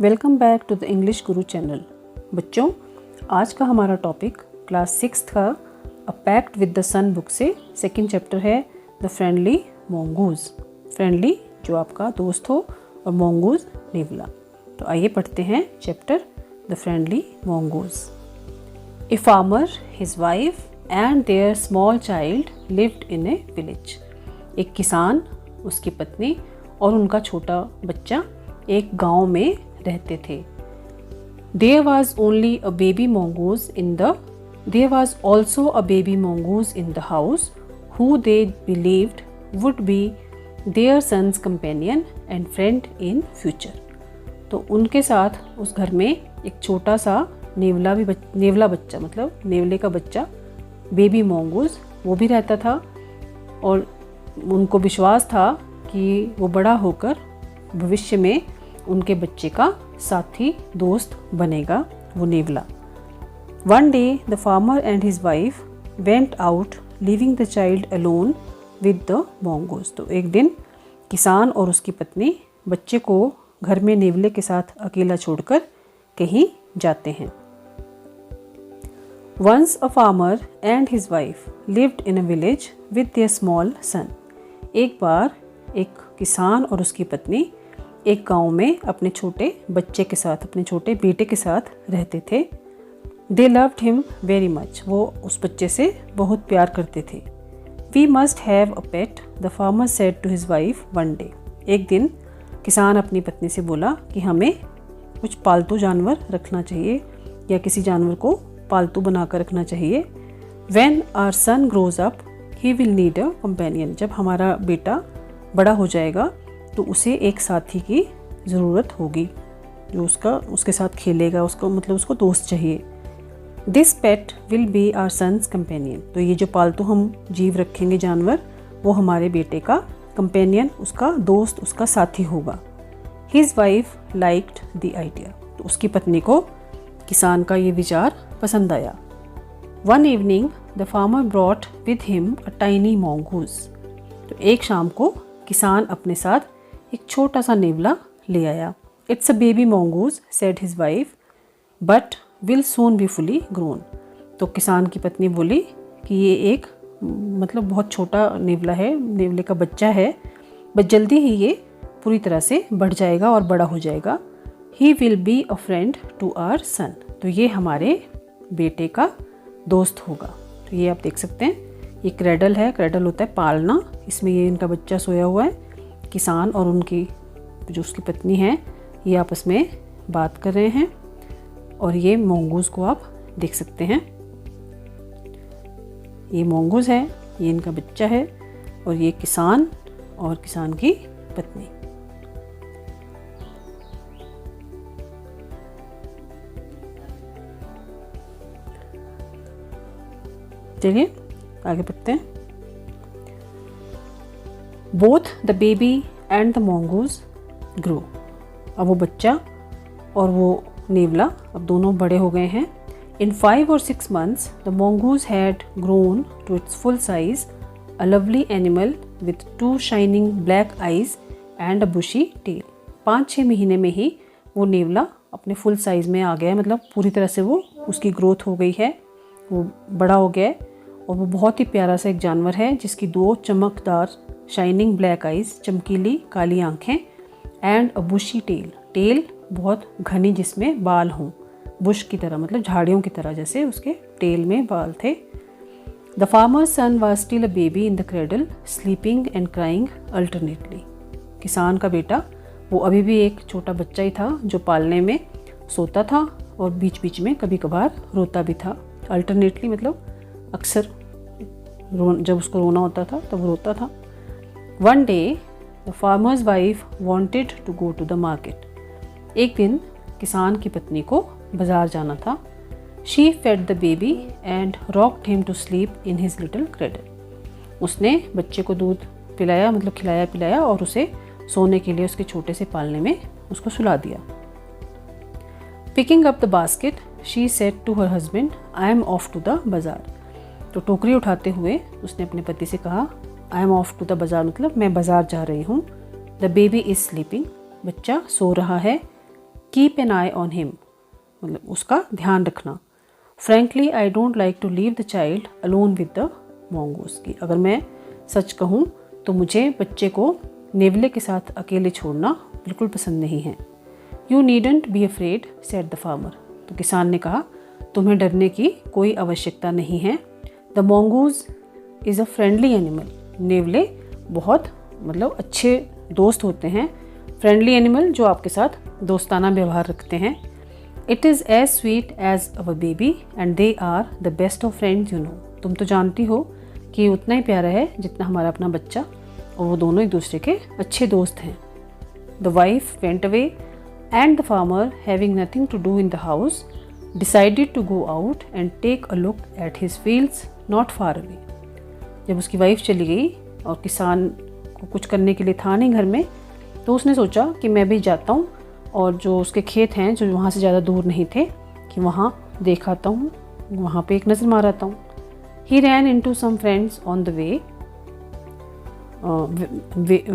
Welcome back to the English Guru channel. बच्चों, आज का हमारा टॉपिक क्लास 6 का a pact with the sun book से सेकंड चैप्टर है द फ्रेंडली मोंगूज। फ्रेंडली जो आपका दोस्त हो और मोंगूज नेवला। तो आइए पढ़ते हैं chapter the friendly mongoose. A farmer, his wife and their small child lived in a village. एक किसान, उसकी पत्नी और उनका छोटा बच्चा एक गांव में रहते थे। There was also a baby mongoose in the house who they believed would be their son's companion and friend in future। तो उनके साथ उस घर में एक छोटा सा नेवला बच्चा, मतलब नेवले का बच्चा, बेबी मोंगूज, वो भी रहता था और उनको विश्वास था कि वो बड़ा होकर भविष्य में उनके बच्चे का साथी दोस्त बनेगा, वो नेवला। One day the farmer and his wife went out leaving the child alone with the mongoose. तो एक दिन किसान और उसकी पत्नी बच्चे को घर में नेवले के साथ अकेला छोड़कर कहीं जाते हैं। Once a farmer and his wife lived in a village with their small son. एक बार एक किसान और उसकी पत्नी एक गांव में अपने छोटे बच्चे के साथ, अपने छोटे बेटे के साथ रहते थे। They loved him very much. वो उस बच्चे से बहुत प्यार करते थे। We must have a pet, the farmer said to his wife one day. एक दिन किसान अपनी पत्नी से बोला कि हमें कुछ पालतू जानवर रखना चाहिए या किसी जानवर को पालतू बनाकर रखना चाहिए। When our son grows up he will need a companion. जब हमारा बेटा बड़ा हो जाएगा तो उसे एक साथी की ज़रूरत होगी जो उसके साथ खेलेगा, उसको दोस्त चाहिए। This pet will be our son's companion. तो ये जो पालतू हम जीव रखेंगे, जानवर, वो हमारे बेटे का कंपेनियन, उसका दोस्त, उसका साथी होगा। His wife liked the idea. तो उसकी पत्नी को किसान का ये विचार पसंद आया। One evening the farmer brought with him a tiny mongoose. तो एक शाम को किसान अपने साथ एक छोटा सा नेवला ले आया। It's a baby mongoose said his wife but will soon be fully grown. तो किसान की पत्नी बोली कि ये एक बहुत छोटा नेवला है, नेवले का बच्चा है, बट जल्दी ही ये पूरी तरह से बढ़ जाएगा और बड़ा हो जाएगा। He will be a friend to our son. तो ये हमारे बेटे का दोस्त होगा। तो ये आप देख सकते हैं, ये क्रैडल है। क्रैडल होता है पालना। इसमें ये इनका बच्चा सोया हुआ है। किसान और उनकी जो उसकी पत्नी है ये आपस में बात कर रहे हैं और ये मोंगूज को आप देख सकते हैं। ये मोंगूज है, ये इनका बच्चा है और ये किसान और किसान की पत्नी। चलिए आगे बढ़ते हैं। Both the baby and the mongoose grow. अब वो बच्चा और वो नेवला अब दोनों बड़े हो गए हैं। In 5 or 6 months the mongoose had grown to its full size, a lovely animal with 2 shining black eyes and a bushy tail. 5-6 महीने में ही वो नेवला अपने फुल साइज में आ गया है, पूरी तरह से वो उसकी ग्रोथ हो गई है, वो बड़ा हो गया है और वो बहुत ही प्यारा सा एक जानवर है जिसकी 2 चमकदार शाइनिंग ब्लैक आइज, चमकीली काली आंखें, and a bushy tail. Tail बहुत घनी जिसमें बाल हों, बुश की तरह, झाड़ियों की तरह जैसे उसके टेल में बाल थे। The farmer son was still a baby in the cradle sleeping and crying alternately. किसान का बेटा वो अभी भी एक छोटा बच्चा ही था जो पालने में सोता था और बीच बीच में कभी कभार रोता भी था। अल्टरनेटली अक्सर जब उसको रोना होता था तब रोता था। One day the farmer's wife wanted to go to the market. एक दिन किसान की पत्नी को बाजार जाना था। She fed the baby and rocked him to sleep in his little cradle. उसने बच्चे को दूध पिलाया, खिलाया पिलाया और उसे सोने के लिए उसके छोटे से पालने में उसको सुला दिया। Picking up the basket she said to her husband I am off to the bazaar. तो टोकरी उठाते हुए उसने अपने पति से कहा I am off to the bazaar, मैं बाजार जा रही हूँ। The baby is sleeping. बच्चा सो रहा है। Keep an eye on him, मतलब उसका ध्यान रखना। Frankly I don't like to leave the child alone with the mongoose, की अगर मैं सच कहूँ तो मुझे बच्चे को नेवले के साथ अकेले छोड़ना बिल्कुल पसंद नहीं है। You needn't be afraid said the farmer, तो किसान ने कहा तुम्हें डरने की कोई आवश्यकता नहीं है। The mongoose is a friendly animal, नेवले बहुत मतलब अच्छे दोस्त होते हैं। फ्रेंडली एनिमल जो आपके साथ दोस्ताना व्यवहार रखते हैं। It is as sweet as our baby and they are the best of friends you know, तुम तो जानती हो कि उतना ही प्यारा है जितना हमारा अपना बच्चा, और वो दोनों एक दूसरे के अच्छे दोस्त हैं। The wife went away and the farmer having nothing to do in the house decided to go out and take a look at his fields not far away. जब उसकी वाइफ चली गई और किसान को कुछ करने के लिए था नहीं घर में, तो उसने सोचा कि मैं भी जाता हूँ और जो उसके खेत हैं जो वहाँ से ज़्यादा दूर नहीं थे कि वहाँ देख आता हूँ, वहाँ पे एक नज़र मार आता हूँ। He ran into some friends on the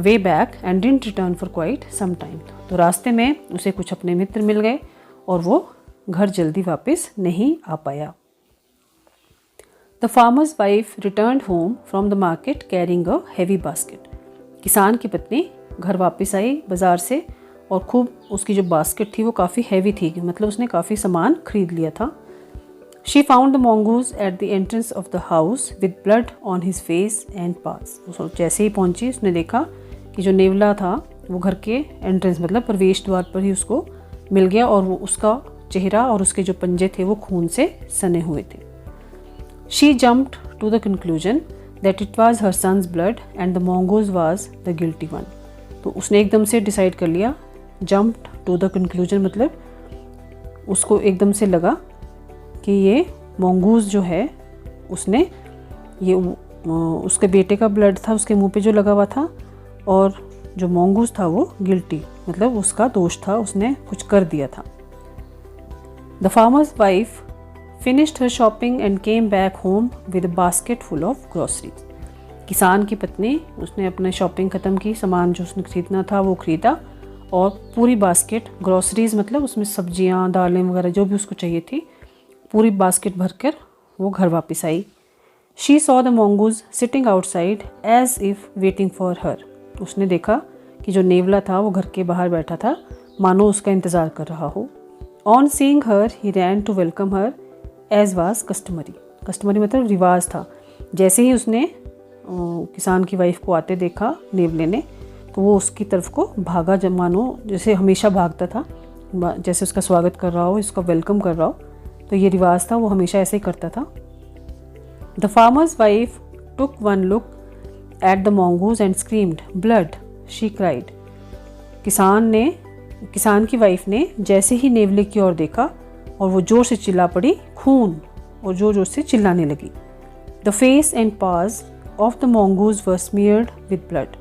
way back and didn't return for quite some time. तो रास्ते में उसे कुछ अपने मित्र मिल गए और वो घर जल्दी वापस नहीं आ पाया। The farmer's wife returned home from the market carrying a heavy basket. किसान की पत्नी घर वापस आई बाज़ार से और खूब उसकी जो बास्केट थी वो काफ़ी हैवी थी, मतलब उसने काफ़ी सामान खरीद लिया था। She found the mongoose at the entrance of the house with blood on his face and paws. जैसे ही पहुंची उसने देखा कि जो नेवला था वो घर के एंट्रेंस मतलब प्रवेश द्वार पर ही उसको मिल गया और वो उसका चेहरा और उसके जो पंजे थे वो खून से सने हुए थे। She jumped to the conclusion that it was her son's blood and the mongoose was the guilty one. तो उसने एकदम से डिसाइड कर लिया। Jumped to the conclusion मतलब उसको एकदम से लगा कि ये मोंगूज जो है उसने ये उसके बेटे का ब्लड था उसके मुंह पे जो लगा हुआ था, और जो मोंगूज था वो गिल्टी मतलब उसका दोष था, उसने कुछ कर दिया था। The farmer's wife finished her shopping and came back home with a basket full of groceries. किसान की पत्नी उसने अपने शॉपिंग ख़त्म की, सामान जो उसने खरीदना था वो ख़रीदा और पूरी बास्केट ग्रोसरीज मतलब उसमें सब्जियां दालें वगैरह जो भी उसको चाहिए थी पूरी बास्केट भरकर वो घर वापस आई। She saw the mongoose sitting outside as if waiting for her. उसने देखा कि जो नेवला था वो घर के बाहर बैठा था मानो उसका इंतज़ार कर रहा हो। On seeing her he ran to welcome her as was customary. Customary मतलब रिवाज था। जैसे ही उसने किसान की वाइफ को आते देखा नेवले ने, तो वो उसकी तरफ को भागा, जब मानो जैसे हमेशा भागता था, जैसे उसका स्वागत कर रहा हो, इसका वेलकम कर रहा हो, तो ये रिवाज था, वो हमेशा ऐसे ही करता था। The farmer's wife took one look at the mongoose and screamed blood she cried. किसान की वाइफ ने जैसे ही नेवले की ओर देखा और वो जोर से चिल्ला पड़ी खून, और जोर जोर से चिल्लाने लगी। The face and paws of the mongoose were smeared with blood.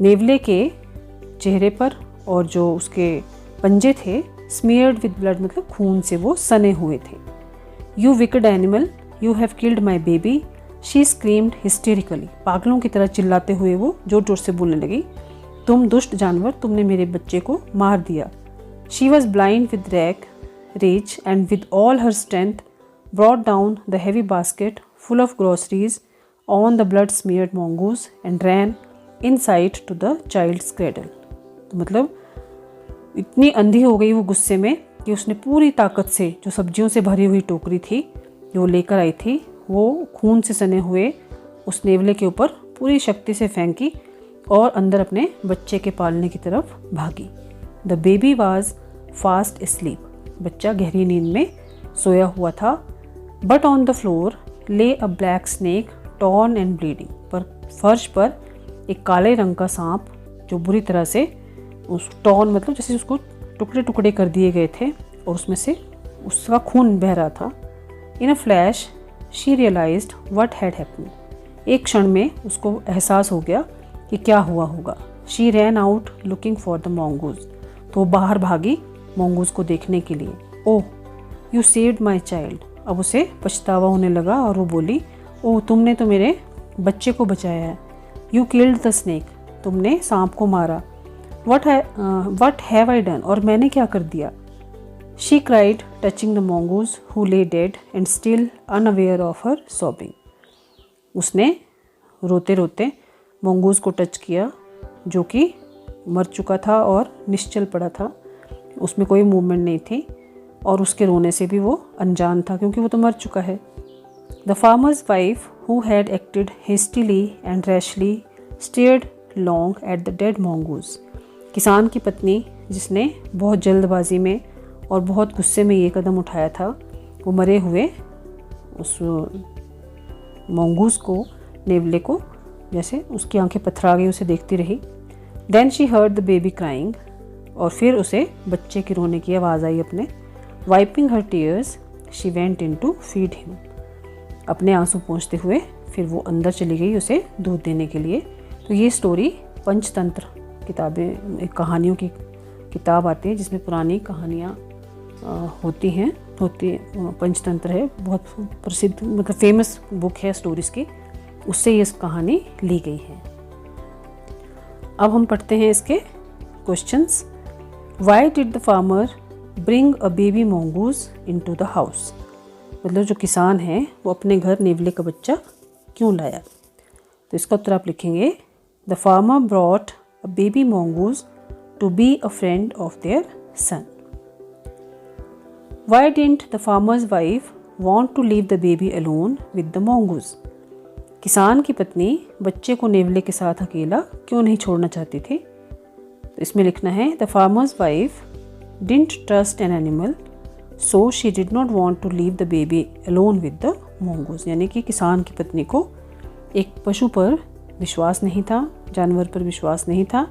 नेवले के चेहरे पर और जो उसके पंजे थे स्मियर्ड विद ब्लड मतलब खून से वो सने हुए थे। You wicked animal you have killed my baby she screamed हिस्टेरिकली। पागलों की तरह चिल्लाते हुए वो जोर जोर से बोलने लगी, तुम दुष्ट जानवर, तुमने मेरे बच्चे को मार दिया। She was blind with rage and with all her strength brought down the heavy basket full of groceries on the blood smeared mongoose and ran inside to the child's cradle. तो मतलब इतनी अंधी हो गई वो गुस्से में कि उसने पूरी ताकत से जो सब्जियों से भरी हुई टोकरी थी जो वो लेकर आई थी वो खून से सने हुए उस नेवले के ऊपर पूरी शक्ति से फेंकी और अंदर अपने बच्चे के पालने की तरफ भागी। The baby was fast sleep. बच्चा गहरी नींद में सोया हुआ था। बट ऑन द फ्लोर ले अ black snake torn and bleeding. पर फर्श पर एक काले रंग का सांप जो बुरी तरह से उस टॉर्न मतलब जैसे उसको टुकड़े टुकड़े कर दिए गए थे और उसमें से उसका खून बह रहा था। In a flash she realised what had happened. एक क्षण में उसको एहसास हो गया कि क्या हुआ होगा। She ran out looking for the mongoose। तो बाहर भागी mongoose को देखने के लिए। Oh you saved my child. अब उसे पछतावा होने लगा और वो बोली, ओह तुमने तो मेरे बच्चे को बचाया है। You killed the snake. तुमने सांप को मारा। वट हैव आई डन, और मैंने क्या कर दिया। She cried touching the mongoose who ले dead and still unaware of her sobbing। उसने रोते रोते mongoose को टच किया जो कि मर चुका था और निश्चल पड़ा था, उसमें कोई मूवमेंट नहीं थी और उसके रोने से भी वो अनजान था क्योंकि वो तो मर चुका है। The farmer's wife who had acted hastily and rashly stared long at the dead mongoose। किसान की पत्नी जिसने बहुत जल्दबाजी में और बहुत गुस्से में ये कदम उठाया था, वो मरे हुए उस mongoose को, नेवले को, जैसे उसकी आंखें पथरा गई, उसे देखती रही। Then she heard the baby crying, और फिर उसे बच्चे के रोने की आवाज़ आई अपने। Wiping her tears she went in to feed him. अपने आंसू पोंछते हुए फिर वो अंदर चली गई उसे दूध देने के लिए। तो ये स्टोरी पंचतंत्र किताबें, एक कहानियों की किताब आती है जिसमें पुरानी कहानियाँ होती हैं। पंचतंत्र है, बहुत प्रसिद्ध, मतलब फेमस बुक है स्टोरीज़ की, उससे ये कहानी ली गई है। अब हम पढ़ते हैं इसके questions. Y did the farmer bring a baby mongoose into the house. मतलब जो किसान है वो अपने घर नेवले का बच्चा क्यों लाया। तो इसका उत्तर आप लिखेंगे, the farmer brought a baby mongoose to be a friend of their son. Why didn't the farmer's wife want to leave the baby alone with the mongoose। किसान की पत्नी बच्चे को नेवले के साथ अकेला क्यों नहीं छोड़ना चाहती थी। तो इसमें लिखना है, the farmer's wife didn't trust an animal so she did not want to leave the baby alone with the mongoose। यानी कि किसान की पत्नी को एक पशु पर विश्वास नहीं था, जानवर पर विश्वास नहीं था,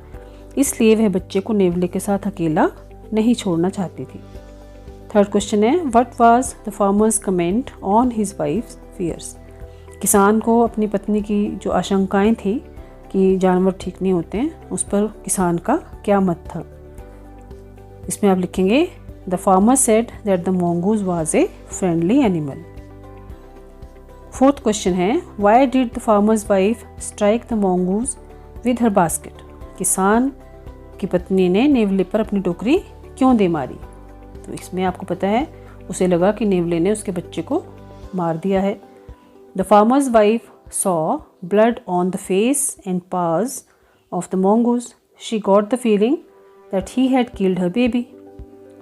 इसलिए वह बच्चे को नेवले के साथ अकेला नहीं छोड़ना चाहती थी। थर्ड क्वेश्चन है, what was the farmer's comment on his wife's fears. किसान को अपनी पत्नी की जो आशंकाएं थी कि जानवर ठीक नहीं होते हैं, उस पर किसान का क्या मत था। इसमें आप लिखेंगे, the farmer said that the mongoose was a friendly animal. Fourth question है, why did the farmer's wife strike the mongoose with her basket. किसान की पत्नी ने नेवले पर अपनी टोकरी क्यों दे मारी। तो इसमें आपको पता है, उसे लगा कि नेवले ने उसके बच्चे को मार दिया है। The farmer's wife saw blood on the face and paws of the mongoose। She got the feeling that he had killed her baby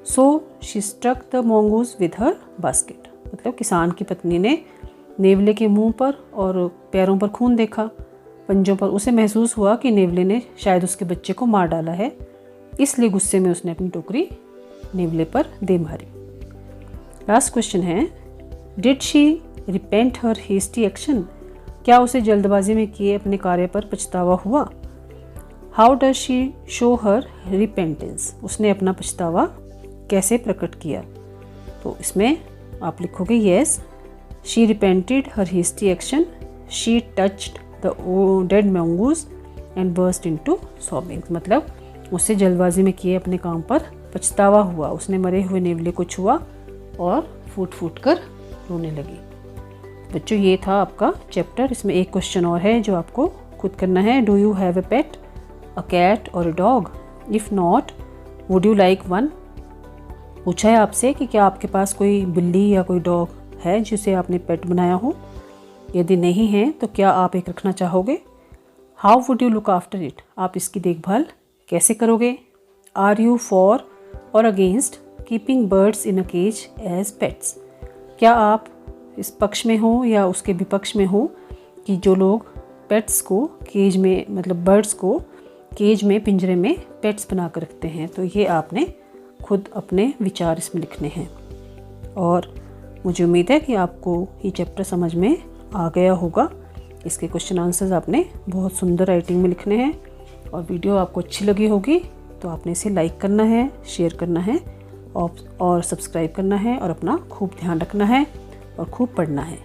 so she struck the mongoose with her basket. मतलब किसान की पत्नी ने नेवले के मुंह पर और पैरों पर खून देखा, पंजों पर, उसे महसूस हुआ कि नेवले ने शायद उसके बच्चे को मार डाला है, इसलिए गुस्से में उसने अपनी टोकरी नेवले पर दे मारी। लास्ट क्वेश्चन है, did she repent her hasty action. क्या उसे जल्दबाजी में किए अपने कार्य पर पछतावा हुआ। How does she show her repentance. उसने अपना पछतावा कैसे प्रकट किया। तो इसमें आप लिखोगे, yes she repented her hasty action, she touched the dead mongoose and burst into sobbing। मतलब उससे जल्दबाजी में किए अपने काम पर पछतावा हुआ, उसने मरे हुए नेवले को छुआ और फूट फूट कर रोने लगी। बच्चों, ये था आपका चैप्टर। इसमें एक क्वेश्चन और है जो आपको खुद करना है। Do you have a pet, a cat or a dog? If not, would you like one. पूछा है आपसे कि क्या आपके पास कोई बिल्ली या कोई डॉग है जिसे आपने पेट बनाया हो। यदि नहीं है तो क्या आप एक रखना चाहोगे। How would you look after it. आप इसकी देखभाल कैसे करोगे। आर यू फॉर और against keeping birds in a cage as pets. क्या आप इस पक्ष में हो या उसके विपक्ष में हो कि जो लोग पेट्स को केज में, मतलब बर्ड्स को केज में, पिंजरे में पेट्स बना कर रखते हैं। तो ये आपने खुद अपने विचार इसमें लिखने हैं। और मुझे उम्मीद है कि आपको ये चैप्टर समझ में आ गया होगा। इसके क्वेश्चन आंसर्स आपने बहुत सुंदर राइटिंग में लिखने हैं। और वीडियो आपको अच्छी लगी होगी तो आपने इसे लाइक करना है, शेयर करना है और सब्सक्राइब करना है और अपना खूब ध्यान रखना है और खूब पढ़ना है।